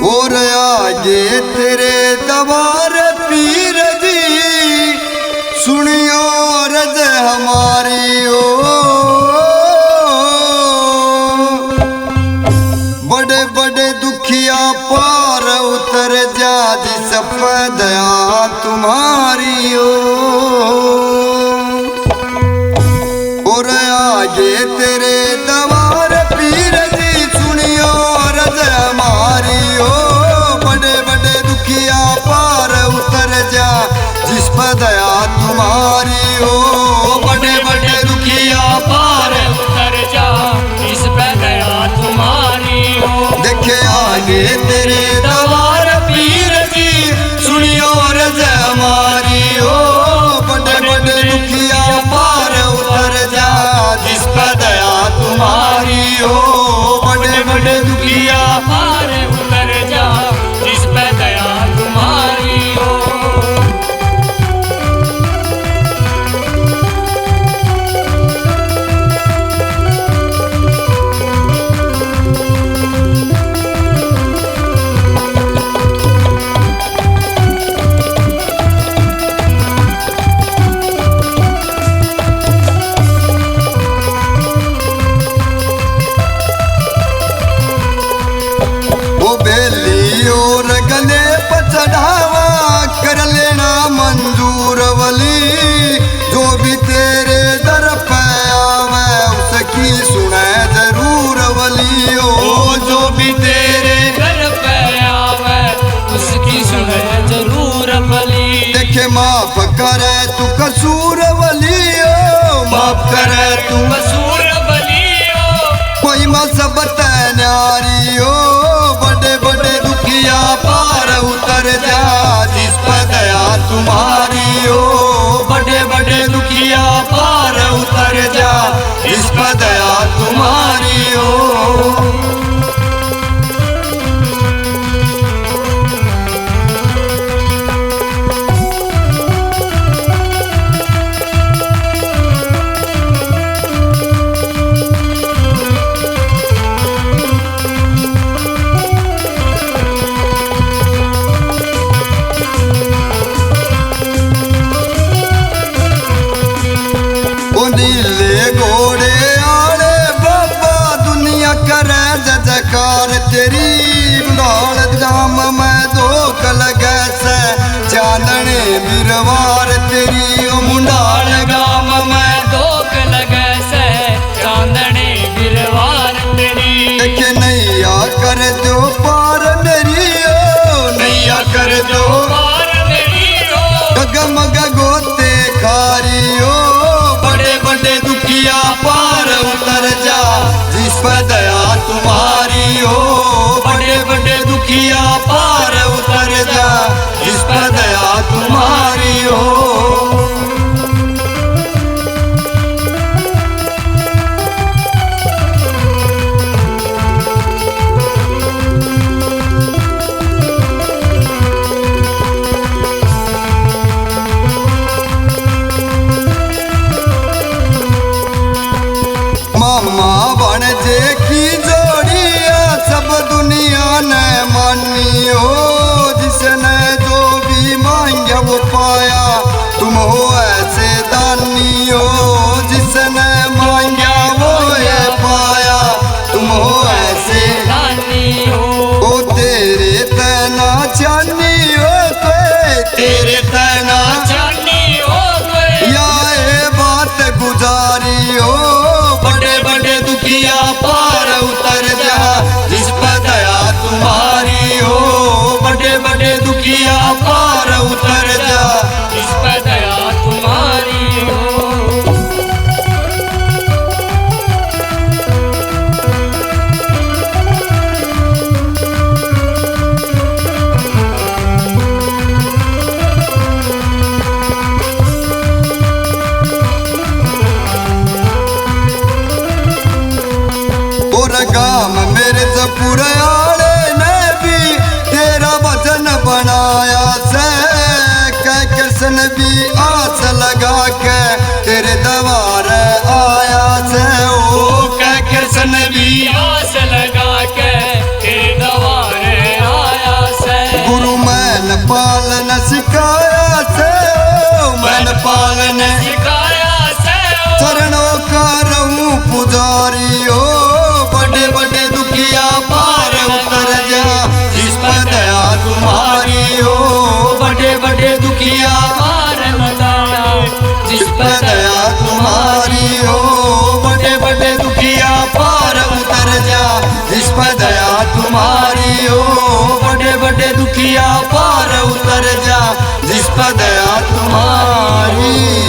और आगे तेरे दवार पीर जी सुनियो रज हमारी ओ बड़े बड़े दुखिया पार उतर जा जिस पर दया तुम्हारी ओ और आगे तेरे दवार पीर जी सुनियो रज हमारी ओ बड़े बड़े दुखिया पार उतर जा जिस पर दया तुम्हारी ओ बड़े बड़े दुखिया पार उतर जा जिस पर दया तुम्हारी हो। देखे आगे तेरे दवार पीर जी सुनियो रज हमारी ओ बड़े बड़े दुखिया पार उतर जा जिस पर दया तुम्हारी ओ बड़े बड़े दुखिया पार उतर जा जिस पर दया तुम्हारी हो। गले पर चढ़ावा कर लेना मंजूर वली जो भी तेरे दर पे आवे उसकी सुने जरूर वली ओ जो भी तेरे दर पे आवे उसकी सुने जरूर वली। देखे माफ करे तू कसूर वली ओ माफ करे तू कसूर वली हो। कोई मसबत न्यारी ओ बड़े बड़े दुखिया पार उतर जा जिस पर दया तुम्हारी ओ बड़े बड़े दुखिया पार उतर जा जिस पर दया तुम्हारी ओ नीले घोड़े आले बाबा दुनिया करे जजकार तेरी बुलाल जाम में धोख लगे से चांदने बिरवार तेरी ओ मुंडाल गाम में धोख लगे से चांदने बिरवार तेरी। देखे नैया कर दो पार मेरी ओ नैया कर दो पार मेरी हो। गगमग गोते खारी ओ बड़े बड़े दुखिया पार उतर जा जिस पर दया तुम्हारी हो बड़े बड़े दुखिया पार उतर जा जिस पर दया तुम्हारी हो। मामा बन जे की जोड़िया सब दुनिया ने मानियो जिसने जो भी मांगा वो पाया तुम हो ऐसे दानियो जिसने मांगा वो ये पाया तुम हो ऐसे दानी हो। ओ तेरे तना चानियो तेरे तना जानी हो गए या ये बात गुजारी हो बड़े बड़े दुखिया पार उतर जा जिस पर दया तुम्हारी हो बड़े बड़े दुखिया पार उतर जा जिस पर दया तुम्हारी हो। गाम मेरे जपुर आले ने भी तेरा वचन बनाया से कह कृष्ण भी आस लगा के तेरे दवार आया से ओ भजन पालन सिखाया से चरणों का रहूं पुजारी हो, बड़े बड़े दुखिया पार उतर जा जिस पर दया तुम्हारी हो, बड़े बड़े दुखिया पार बताना जिस पर दया तुम्हारी हो, बड़े बड़े दुखिया पार उतर जा जिस पर दया तुम्हारी हो, बड़े बड़े दुखिया पार उतर जा जिस पर दया तुम्हारी